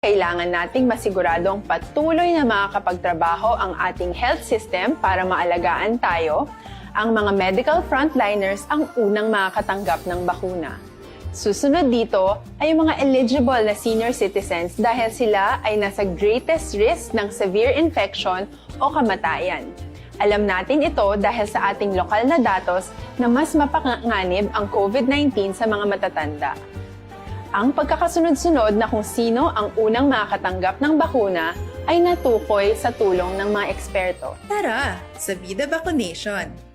Kailangan nating masiguradong patuloy na makakapagtrabaho ang ating health system para maalagaan tayo. Ang mga medical frontliners ang unang makakatanggap ng bakuna. Susunod dito ay yung mga eligible na senior citizens dahil sila ay nasa greatest risk ng severe infection o kamatayan. Alam natin ito dahil sa ating lokal na datos na mas mapanganib ang COVID-19 sa mga matatanda. Ang pagkakasunod-sunod na kung sino ang unang makakatanggap ng bakuna ay natukoy sa tulong ng mga eksperto. Tara, sa Vida Vaccination!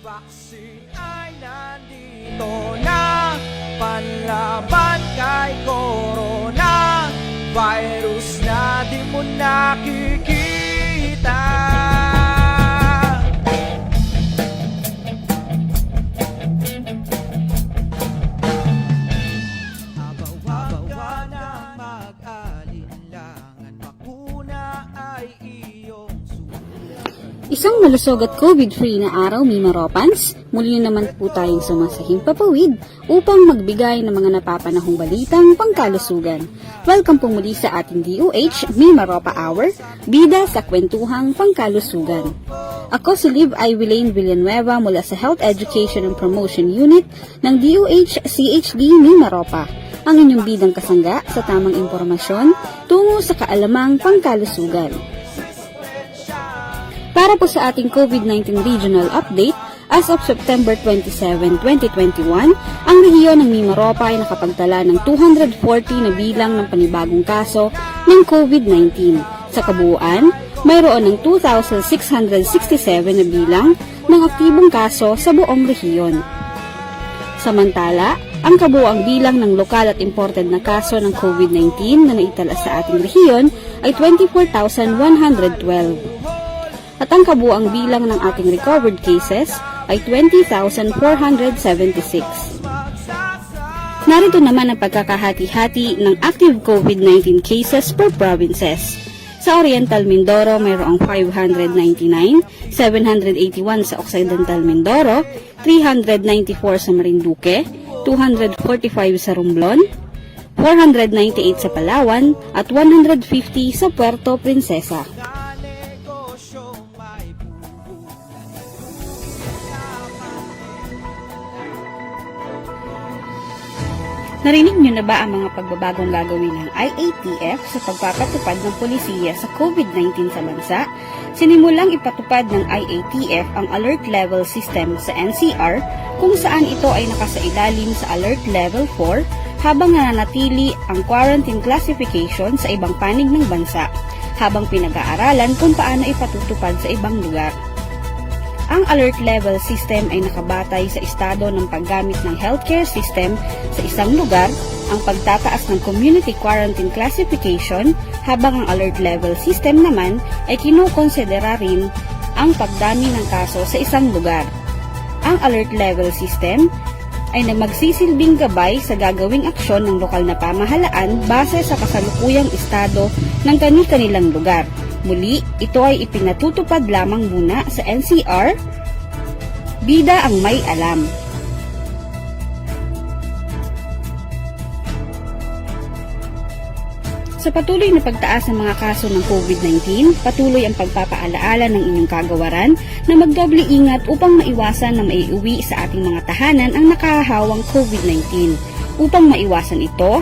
Vaccine ay nandito na, panlaban kay corona virus na di mo nakikita. Huwag ka na mag-alinlangan, bakuna ay iyong Isang malusog at COVID-free na araw, Mima Ropans. Muli naman po tayong sumasahing papawid upang magbigay ng mga napapanahong balitang pangkalusugan. Welcome po muli sa ating DOH Mima Ropa Hour, bida sa kwentuhang pangkalusugan. Ako si Liv Iwelaine Villanueva mula sa Health Education and Promotion Unit ng DOH CHD Mima Ropa, ang inyong bidang kasangga sa tamang impormasyon tungo sa kaalamang pangkalusugan. Para po sa ating COVID-19 Regional Update, as of September 27, 2021, ang rehiyon ng Mimaropa ay nakapagtala ng 240 na bilang ng panibagong kaso ng COVID-19. Sa kabuuan, mayroon ng 2,667 na bilang ng aktibong kaso sa buong rehiyon. Samantala, ang kabuuang bilang ng lokal at imported na kaso ng COVID-19 na naitala sa ating rehiyon ay 24,112. At ang kabuang bilang ng ating recovered cases ay 20,476. Narito naman ang pagkakahati-hati ng active COVID-19 cases per provinces. Sa Oriental Mindoro, mayroong 599, 781 sa Occidental Mindoro, 394 sa Marinduque, 245 sa Romblon, 498 sa Palawan, at 150 sa Puerto Princesa. Narinig niyo na ba ang mga pagbabagong gagawin ng IATF sa pagpapatupad ng polisiya sa COVID-19 sa bansa? Sinimulang ipatupad ng IATF ang Alert Level System sa NCR kung saan ito ay nakasailalim sa Alert Level 4 habang nananatili ang quarantine classification sa ibang panig ng bansa habang pinag-aaralan kung paano ipatutupad sa ibang lugar. Ang alert level system ay nakabatay sa estado ng paggamit ng healthcare system sa isang lugar, ang pagtataas ng community quarantine classification, habang ang alert level system naman ay kinukonsidera rin ang pagdami ng kaso sa isang lugar. Ang alert level system ay magsisilbing gabay sa gagawing aksyon ng lokal na pamahalaan base sa kasalukuyang estado ng kani-kanilang lugar. Muli, ito ay ipinatutupad lamang muna sa NCR, bida ang may alam. Sa patuloy na pagtaas ng mga kaso ng COVID-19, patuloy ang pagpapaalaala ng inyong kagawaran na magdoble ingat upang maiwasan na maiuwi sa ating mga tahanan ang nakahahawang COVID-19. Upang maiwasan ito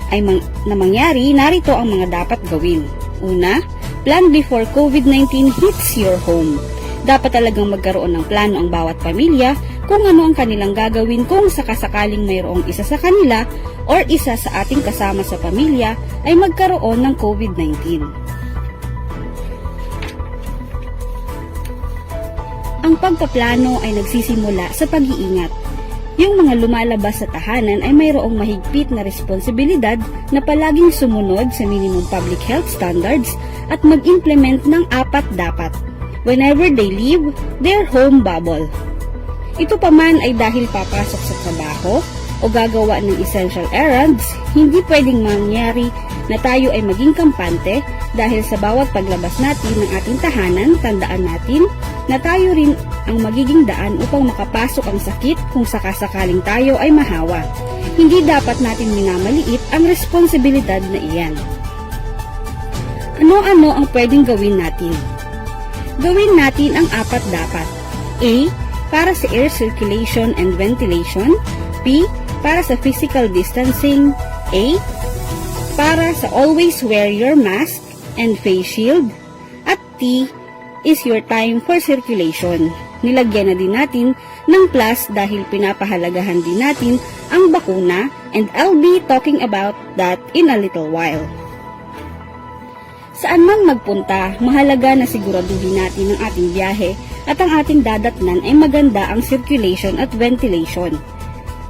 ay mangyari, narito ang mga dapat gawin. Una, plan before COVID-19 hits your home. Dapat talagang magkaroon ng plano ang bawat pamilya kung ano ang kanilang gagawin kung sakasakaling mayroong isa sa kanila or isa sa ating kasama sa pamilya ay magkaroon ng COVID-19. Ang pagpaplano ay nagsisimula sa pag-iingat. Yung mga lumalabas sa tahanan ay mayroong mahigpit na responsibilidad na palaging sumunod sa minimum public health standards at mag-implement ng 4 dapat. Whenever they leave their home bubble. Ito pa man ay dahil papasok sa trabaho o gagawa ng essential errands, hindi pwedeng mangyari na tayo ay maging kampante dahil sa bawat paglabas natin ng ating tahanan, tandaan natin na tayo rin ang magiging daan upang makapasok ang sakit kung sakasakaling tayo ay mahawa. Hindi dapat natin minamaliit ang responsibilidad na iyan. Ano-ano ang pwedeng gawin natin? Gawin natin ang 4 dapat. A. Para sa air circulation and ventilation. B. Para sa physical distancing. A. Para sa always wear your mask and face shield. At T is your time for circulation. Nilagyan na din natin ng plus dahil pinapahalagahan din natin ang bakuna and I'll be talking about that in a little while. Saan man magpunta, mahalaga na siguraduhin natin ang ating biyahe at ang ating dadatnan ay maganda ang circulation at ventilation.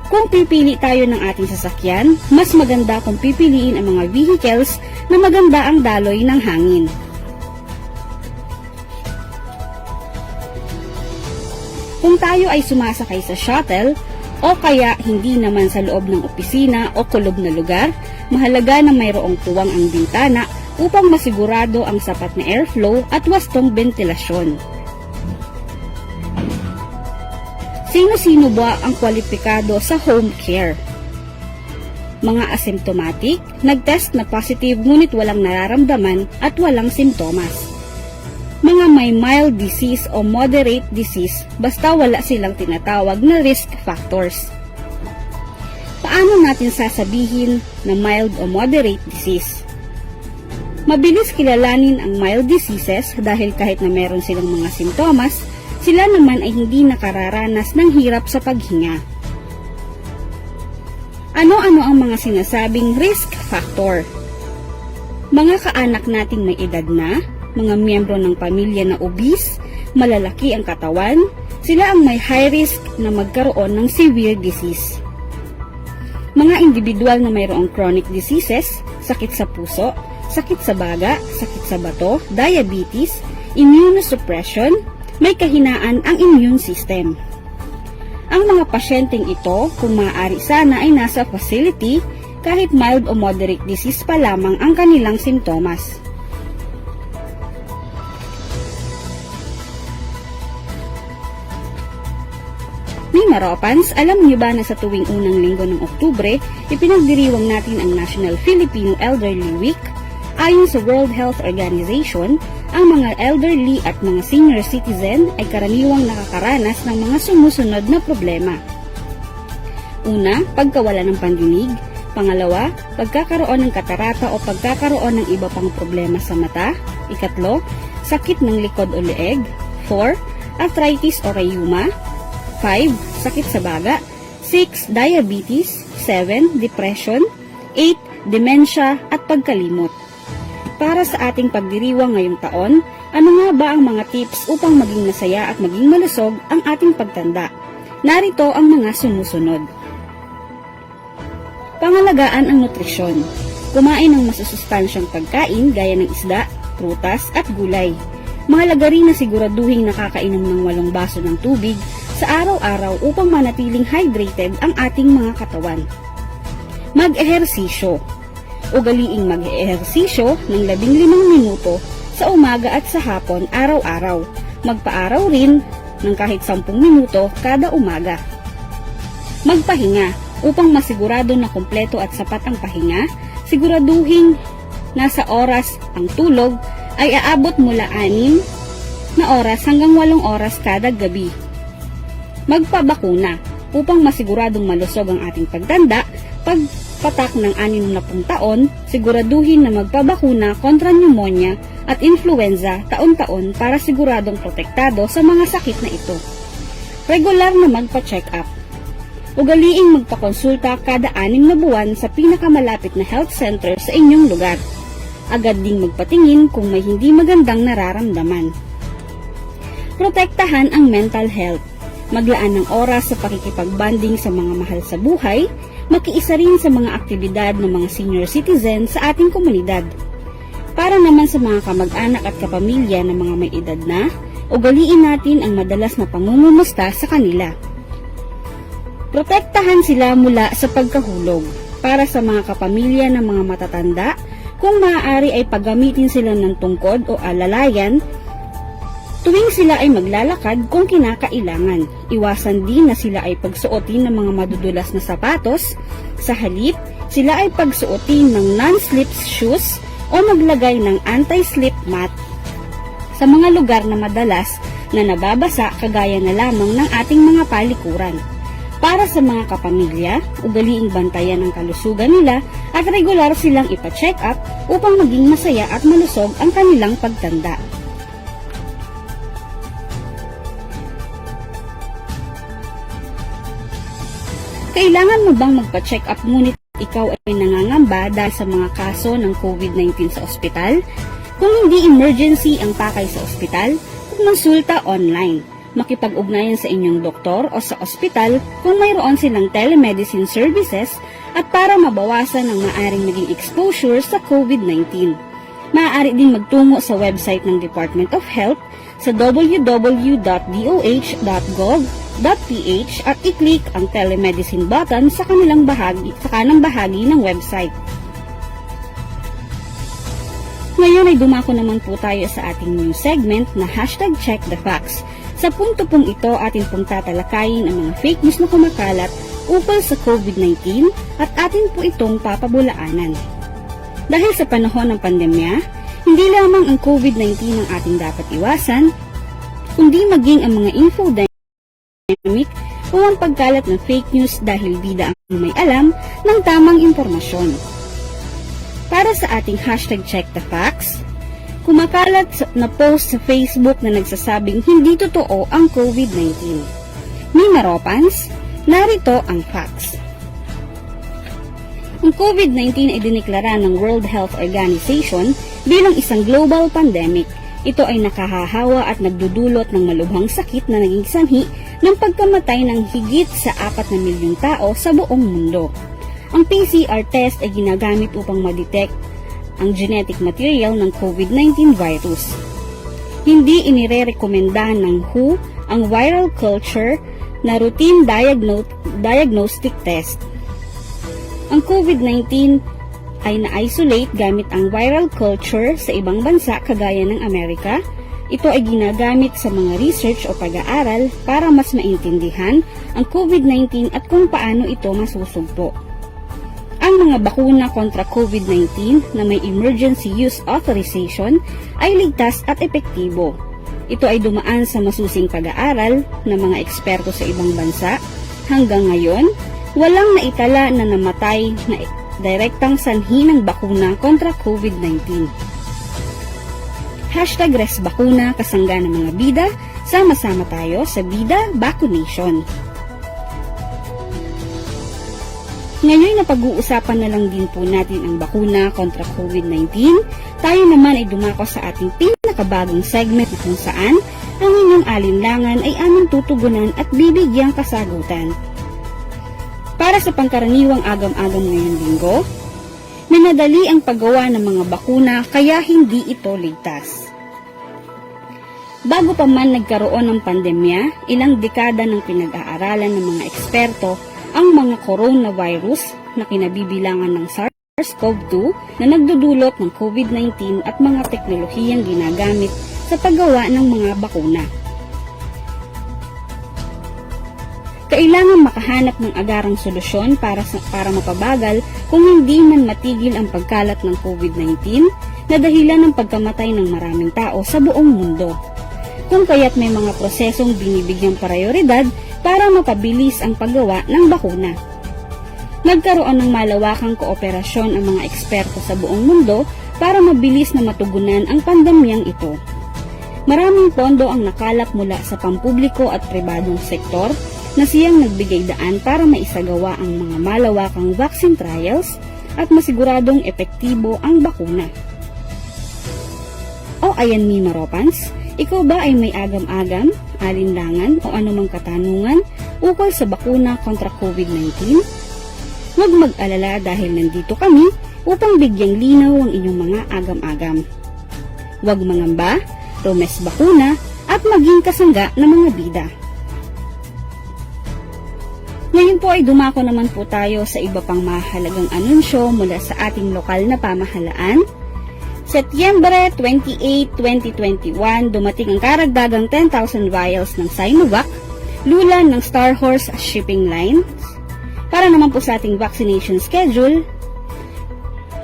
Kung pipili tayo ng ating sasakyan, mas maganda kung pipiliin ang mga vehicles na maganda ang daloy ng hangin. Kung tayo ay sumasakay sa shuttle o kaya hindi naman sa loob ng opisina o kulob na lugar, mahalaga na mayroong tuwang ang bintana upang masigurado ang sapat na airflow at wastong ventilasyon. Sino-sino ba ang kwalipikado sa home care? Mga asymptomatic, nag-test na positive ngunit walang nararamdaman at walang simptomas. Mga may mild disease o moderate disease basta wala silang tinatawag na risk factors. Paano natin sasabihin na mild o moderate disease? Mabilis kilalanin ang mild diseases dahil kahit na meron silang mga simptomas, sila naman ay hindi nakararanas ng hirap sa paghinga. Ano-ano ang mga sinasabing risk factor? Mga kaanak nating may edad na, mga miyembro ng pamilya na obese, malalaki ang katawan, sila ang may high risk na magkaroon ng severe disease. Mga individual na mayroong chronic diseases, sakit sa puso, sakit sa baga, sakit sa bato, diabetes, immunosuppression, may kahinaan ang immune system. Ang mga pasyenteng ito, kung maaari sana ay nasa facility, kahit mild o moderate disease pa lamang ang kanilang simptomas. May Maropans, alam niyo ba na sa tuwing unang linggo ng Oktubre, ipinagdiriwang natin ang National Filipino Elderly Week? Ayon sa World Health Organization, ang mga elderly at mga senior citizen ay karaniwang nakakaranas ng mga sumusunod na problema. Una, pagkawala ng pandinig. Pangalawa, pagkakaroon ng katarata o pagkakaroon ng iba pang problema sa mata. Ikatlo, sakit ng likod o leeg. 4, arthritis o rheuma. 5, sakit sa baga. 6, diabetes. 7, depression. 8, dementia at pagkalimot. Para sa ating pagdiriwang ngayong taon, ano nga ba ang mga tips upang maging masaya at maging malusog ang ating pagtanda? Narito ang mga sumusunod. Pangalagaan ang nutrisyon. Kumain ng masusustansyang pagkain gaya ng isda, prutas at gulay. Mahalaga rin na siguraduhin nakakainom ng 8 baso ng tubig sa araw-araw upang manatiling hydrated ang ating mga katawan. Mag-ehersisyo. Ugaliing mag-ehersisyo ng 15 minuto sa umaga at sa hapon araw-araw. Magpaaraw rin ng kahit 10 minuto kada umaga. Magpahinga. Upang masigurado na kumpleto at sapat ang pahinga, siguraduhin nasa oras ang tulog ay aabot mula 6 na oras hanggang 8 oras kada gabi. Magpabakuna. Upang masiguradong malusog ang ating pagtanda, pagpatak ng 60 taon, siguraduhin na magpabakuna kontra pneumonia at influenza taon-taon para siguradong protektado sa mga sakit na ito. regular na magpa-check up. Ugaliing magpakonsulta kada 6 na buwan sa pinakamalapit na health center sa inyong lugar. Agad ding magpatingin kung may hindi magandang nararamdaman. Protektahan ang mental health. Maglaan ng oras sa pakikipagbanding sa mga mahal sa buhay, makiisa rin sa mga aktibidad ng mga senior citizen sa ating komunidad. Para naman sa mga kamag-anak at kapamilya ng mga may edad na, ugaliin natin ang madalas na pangungumusta sa kanila. Protektahan sila mula sa pagkahulog. Para sa mga kapamilya ng mga matatanda, kung maaari ay paggamitin sila ng tungkod o alalayan tuwing sila ay maglalakad kung kinakailangan. Iwasan din na sila ay pagsuotin ng mga madudulas na sapatos. Sa halip, sila ay pagsuotin ng non-slip shoes o maglagay ng anti-slip mat sa mga lugar na madalas na nababasa kagaya na lamang ng ating mga palikuran. Para sa mga kapamilya, ugaliing bantayan ang kalusugan nila at regular silang ipa-check up upang maging masaya at malusog ang kanilang pagtanda. Kailangan mo bang magpa-check up ngunit ikaw ay nangangamba dahil sa mga kaso ng COVID-19 sa ospital? Kung hindi emergency ang pakay sa ospital, kumonsulta online. Makipag-ugnayan sa inyong doktor o sa ospital kung mayroon silang telemedicine services at para mabawasan ang maaring naging exposure sa COVID-19. Maaari din magtungo sa website ng Department of Health sa www.doh.gov.ph at i-click ang telemedicine button sa kanang bahagi ng website. Ngayon ay dumako naman po tayo sa ating new segment na #CheckTheFacts. Sa punto pong ito, atin pong tatalakayin ang mga fake news na kumakalat ukol sa COVID-19 at atin po itong papabulaanan. Dahil sa panahon ng pandemya, hindi lamang ang COVID-19 ang ating dapat iwasan, kundi maging ang mga infodemic o ang pagkalat ng fake news dahil bida ang may alam ng tamang impormasyon. Para sa ating #CheckTheFacts, kumakalat na post sa Facebook na nagsasabing hindi totoo ang COVID-19. Mina Ropans, narito ang facts. Ang COVID-19 ay diniklara ng World Health Organization bilang isang global pandemic. Ito ay nakahahawa at nagdudulot ng malubhang sakit na naging sanhi ng pagkamatay ng higit sa 4 na milyong tao sa buong mundo. Ang PCR test ay ginagamit upang ma-detect ang genetic material ng COVID-19 virus. Hindi inirerekomenda ng WHO ang viral culture na routine diagnostic test. Ang COVID-19 ay na-isolate gamit ang viral culture sa ibang bansa kagaya ng Amerika. Ito ay ginagamit sa mga research o pag-aaral para mas maintindihan ang COVID-19 at kung paano ito masusugpo. Ang mga bakuna kontra COVID-19 na may emergency use authorization ay ligtas at epektibo. Ito ay dumaan sa masusing pag-aaral ng mga eksperto sa ibang bansa. Hanggang ngayon, walang naitala na namatay na direktang sanhi ng bakuna kontra COVID-19. #ResBakuna, kasangga ng mga bida, sama-sama tayo sa Bida Vaccination. Ngayon na pag-uusapan na lang din po natin ang bakuna kontra COVID-19, tayo naman ay dumako sa ating pinakabagong segment na kung saan ang inyong alinlangan ay aming tutugunan at bibigyang kasagutan. Para sa pangkaraniwang agam-agam ngayong linggo, minadali ang paggawa ng mga bakuna kaya hindi ito ligtas. Bago pa man nagkaroon ng pandemya, ilang dekada ng pinag-aaralan ng mga eksperto ang mga coronavirus na kinabibilangan ng SARS-CoV-2 na nagdudulot ng COVID-19 at mga teknolohiyang ginagamit sa paggawa ng mga bakuna. Kailangan makahanap ng agarang solusyon para mapabagal kung hindi man matigil ang pagkalat ng COVID-19 na dahilan ng pagkamatay ng maraming tao sa buong mundo. Kung kaya't may mga prosesong binibigyang prioridad para mapabilis ang paggawa ng bakuna. Nagkaroon ng malawakang kooperasyon ang mga eksperto sa buong mundo para mabilis na matugunan ang pandemyang ito. Maraming pondo ang nakalap mula sa pampubliko at pribadong sektor na siyang nagbigay daan para maisagawa ang mga malawakang vaccine trials at masiguradong epektibo ang bakuna. O ayan mi Maropans, ikaw ba ay may agam-agam, alinlangan o anumang katanungan ukol sa bakuna kontra COVID-19? Huwag mag-alala dahil nandito kami upang bigyang linaw ang inyong mga agam-agam. Huwag mangamba, Romes Bakuna at maging kasangga ng mga bida. Ngayon po ay dumako naman po tayo sa iba pang mahalagang anunsyo mula sa ating lokal na pamahalaan. Setyembre 28, 2021, dumating ang karagdagang 10,000 vials ng Sinovac, lulan ng Star Horse Shipping Lines. Para naman po sa ating vaccination schedule,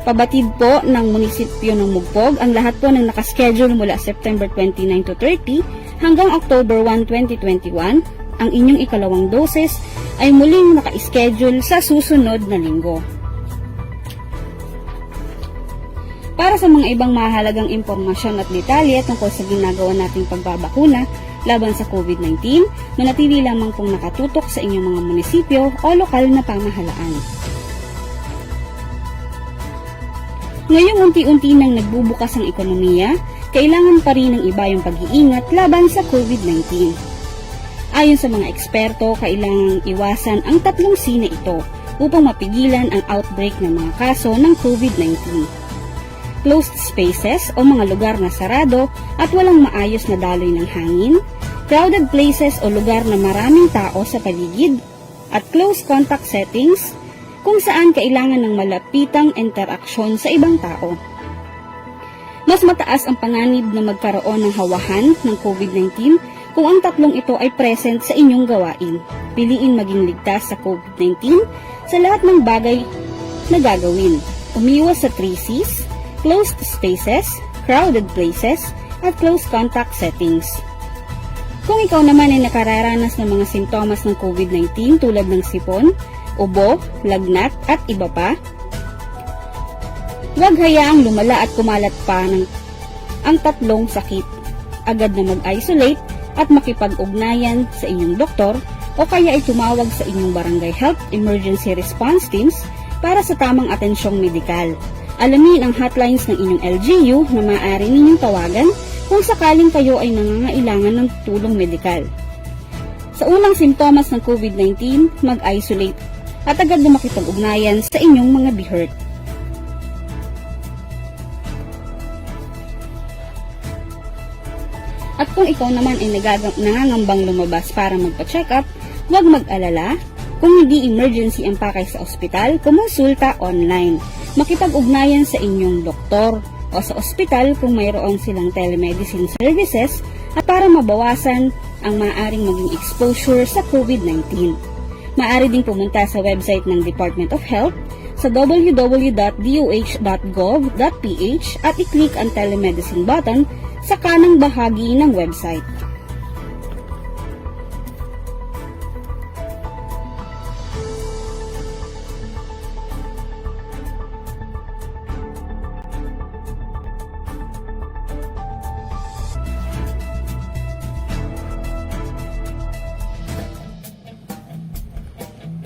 pabatid po ng munisipyo ng Mugpog ang lahat po ng nakaschedule mula September 29 to 30 hanggang October 1, 2021. Ang inyong ikalawang doses ay muling naka-schedule sa susunod na linggo. Para sa mga ibang mahalagang impormasyon at detalye tungkol sa ginagawa nating pagbabakuna laban sa COVID-19, manatili lamang pong nakatutok sa inyong mga munisipyo o lokal na pamahalaan. Ngayong unti-unti nang nagbubukas ang ekonomiya, kailangan pa rin ng iba yung pag-iingat laban sa COVID-19. Ayon sa mga eksperto, kailangang iwasan ang 3 C na ito upang mapigilan ang outbreak ng mga kaso ng COVID-19. Closed spaces o mga lugar na sarado at walang maayos na daloy ng hangin, crowded places o lugar na maraming tao sa paligid, at close contact settings kung saan kailangan ng malapitang interaksyon sa ibang tao. Mas mataas ang panganib na magkaroon ng hawahan ng COVID-19 kung ang 3 ito ay present sa inyong gawain. Piliin maging ligtas sa COVID-19 sa lahat ng bagay na gagawin. Umiwas sa 3 Cs, closed spaces, crowded places, at close contact settings. Kung ikaw naman ay nakararanas ng mga simptomas ng COVID-19 tulad ng sipon, ubo, lagnat, at iba pa, huwag hayaang lumala at kumalat pa ang 3 sakit. Agad na mag-isolate at makipag-ugnayan sa inyong doktor o kaya ay tumawag sa inyong barangay health emergency response teams para sa tamang atensyong medikal. Alamin ang hotlines ng inyong LGU na maaari ninyong tawagan kung sakaling kayo ay nangangailangan ng tulong medikal. Sa unang simptomas ng COVID-19, mag-isolate at agad na makipag-ugnayan sa inyong mga BHERT. At kung ikaw naman ay nangangambang lumabas para magpa-check up, huwag mag-alala. Kung hindi emergency ang pakay sa ospital, kumonsulta online. Makipag-ugnayan sa inyong doktor o sa ospital kung mayroon silang telemedicine services at para mabawasan ang maaaring maging exposure sa COVID-19. Maaari ding pumunta sa website ng Department of Health sa www.doh.gov.ph at i-click ang telemedicine button sa kanang bahagi ng website.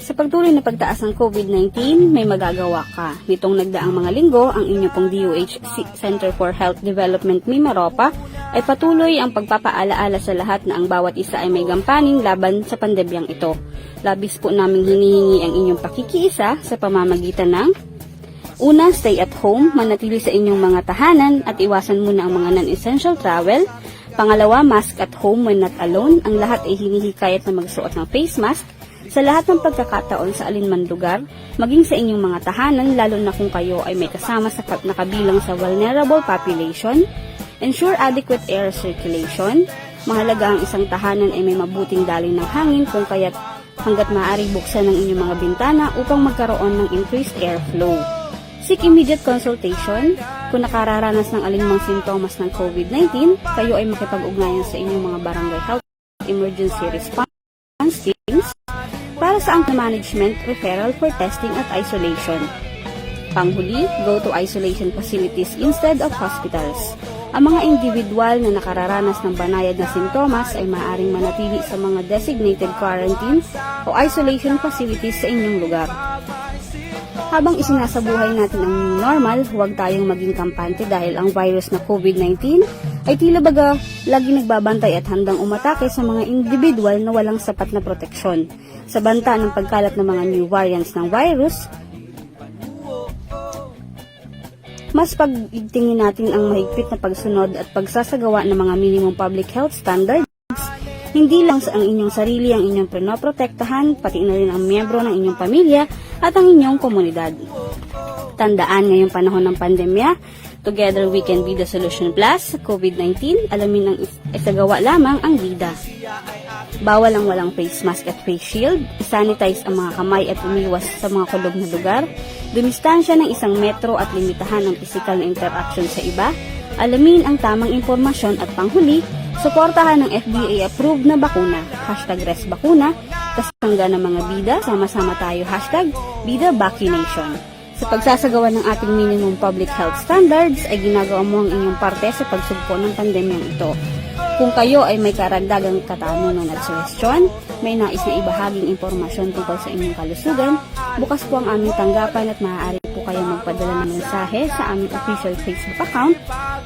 Sa pagtuloy na pagtaas ng COVID-19, may magagawa ka. Nitong nagdaang mga linggo, ang inyo pong DOH Center for Health Development Mimaropa ay patuloy ang pagpapaalaala sa lahat na ang bawat isa ay may gampanin laban sa pandemyang ito. Labis po naming hinihingi ang inyong pakikiisa sa pamamagitan ng una, stay at home, manatili sa inyong mga tahanan at iwasan muna ang mga non-essential travel. Pangalawa, mask at home when not alone. Ang lahat ay hinihikayat na magsuot ng face mask sa lahat ng pagkakataon sa alinman lugar, maging sa inyong mga tahanan, lalo na kung kayo ay may kasama sa nakabilang sa vulnerable population. Ensure adequate air circulation. Mahalaga ang isang tahanan ay may mabuting daloy ng hangin kung kaya't hanggat maaari buksan ng inyong mga bintana upang magkaroon ng increased airflow. Seek immediate consultation. Kung nakararanas ng alinmang sintomas ng COVID-19, kayo ay makipag-ugnayan sa inyong mga barangay health emergency response teams para sa ang management referral for testing at isolation. Panghuli, go to isolation facilities instead of hospitals. Ang mga individual na nakararanas ng banayad na sintomas ay maaaring manatili sa mga designated quarantine o isolation facilities sa inyong lugar. Habang isinasabuhay natin ang new normal, huwag tayong maging kampante dahil ang virus na COVID-19 ay tila baga lagi nagbabantay at handang umatake sa mga individual na walang sapat na proteksyon. Sa banta ng pagkalat ng mga new variants ng virus, mas pag-igtingin natin ang mahigpit na pagsunod at pagsasagawa ng mga minimum public health standards, hindi lang sa ang inyong sarili ang inyong pinoprotektahan, pati na rin ang miyembro ng inyong pamilya at ang inyong komunidad. Tandaan ngayong panahon ng pandemya, together we can be the solution plus sa COVID-19, alamin ang isagawa lamang ang bida. Bawal ang walang face mask at face shield, isanitize ang mga kamay at umiwas sa mga kulog na lugar, dumistansya ng 1 metro at limitahan ang physical na interaction sa iba, alamin ang tamang impormasyon at panghuli, suportahan ng FDA-approved na bakuna, #ResBakuna, kasangga ng mga bida, sama-sama tayo, #BidaVaccination. Sa pagsasagawa ng ating minimum public health standards ay ginagawa mo ang inyong parte sa pagsugpo ng pandemyang ito. Kung kayo ay may karagdagang katanungan at suwestyon, may nais na ibahaging impormasyon tungkol sa inyong kalusugan, bukas po ang aming tanggapan at maaari po kayong magpadala ng mensahe sa aming official Facebook account,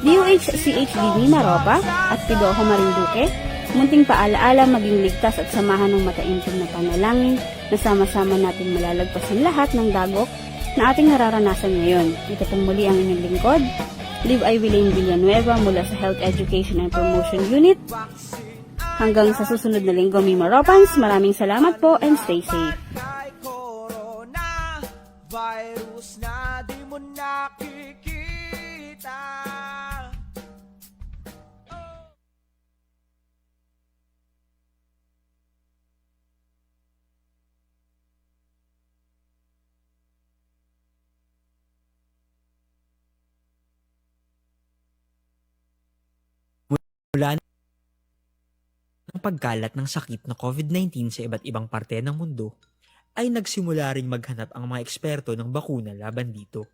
DOHCHD Nina Ropa at Pidoho Marinduque. Munting paalaala maging ligtas at samahan ng mataimtim na panalangin na sama-sama natin malalagpasan lahat ng dagok na ating nararanasan ngayon. Ito pong muli ang inyong lingkod, Liv Ivilane Villanueva mula sa Health Education and Promotion Unit. Hanggang sa susunod na linggo, Mima Ropans, maraming salamat po and stay safe. Kay corona virus na di mo nakikita. Mula ng pagkalat ng sakit na COVID-19 sa iba't ibang parte ng mundo, ay nagsimula ring maghanap ang mga eksperto ng bakuna laban dito.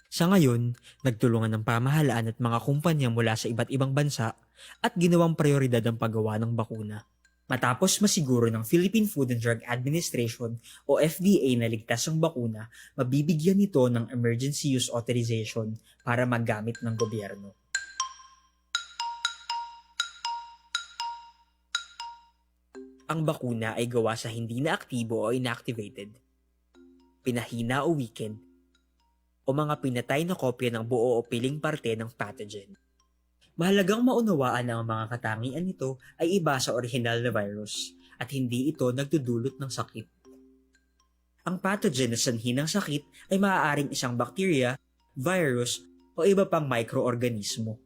Sa ngayon, nagtulungan ng pamahalaan at mga kumpanya mula sa iba't ibang bansa at ginawang prioridad ang paggawa ng bakuna. Matapos masiguro ng Philippine Food and Drug Administration o FDA na ligtas ang bakuna, mabibigyan nito ng Emergency Use Authorization para maggamit ng gobyerno. Ang bakuna ay gawa sa hindi na aktibo o inactivated, pinahina o weakened, o mga pinatay na kopya ng buo o piling parte ng pathogen. Mahalagang maunawaan na ang mga katangian nito ay iba sa orihinal na virus at hindi ito nagdudulot ng sakit. Ang pathogen na sanhi ng sakit ay maaaring isang bacteria, virus, o iba pang microorganismo.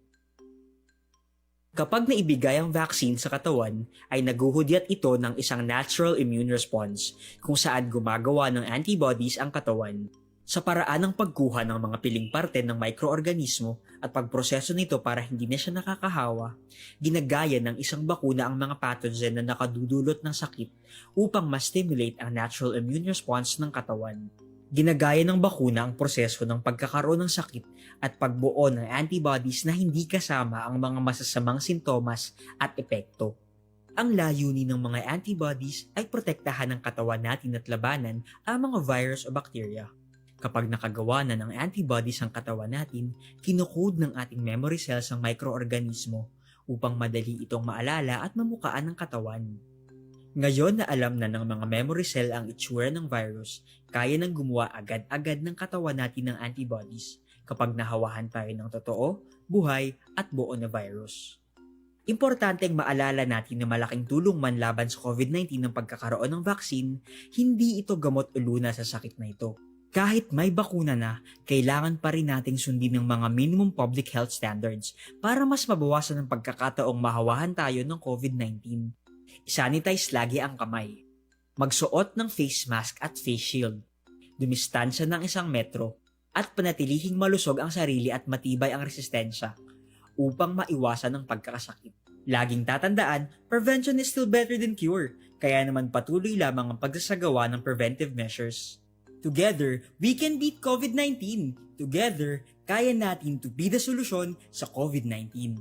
Kapag naibigay ang vaccine sa katawan, ay naguhudyat ito ng isang natural immune response kung saan gumagawa ng antibodies ang katawan sa paraan ng pagkuha ng mga piling parte ng microorganismo at pagproseso nito para hindi na siya nakakahawa. Ginagaya ng isang bakuna ang mga pathogen na nakadudulot ng sakit upang ma-stimulate ang natural immune response ng katawan. Ginagaya ng bakuna ang proseso ng pagkakaroon ng sakit at pagbuo ng antibodies na hindi kasama ang mga masasamang sintomas at epekto. Ang layunin ng mga antibodies ay protektahan ng katawan natin at labanan ang mga virus o bakterya. Kapag nakagawa na ng antibodies ang katawan natin, kinukode ng ating memory cells ang microorganismo upang madali itong maalala at mamukaan ng katawan. Ngayon na alam na ng mga memory cell ang itsura ng virus, kaya nang gumawa agad-agad ng katawan natin ng antibodies kapag nahawahan tayo ng totoo, buhay at buo na virus. Importanteng maalala natin na malaking tulong man laban sa COVID-19 ng pagkakaroon ng vaccine, hindi ito gamot o luna sa sakit na ito. Kahit may bakuna na, kailangan pa rin nating sundin ng mga minimum public health standards para mas mabawasan ang pagkakataong mahawahan tayo ng COVID-19. Sanitize lagi ang kamay. Magsuot ng face mask at face shield. Dumistansya ng 1 metro at panatilihing malusog ang sarili at matibay ang resistensya upang maiwasan ang pagkakasakit. Laging tatandaan, prevention is still better than cure, kaya naman patuloy lamang ang pagsasagawa ng preventive measures. Together, we can beat COVID-19. Together, kaya natin to be the solusyon sa COVID-19.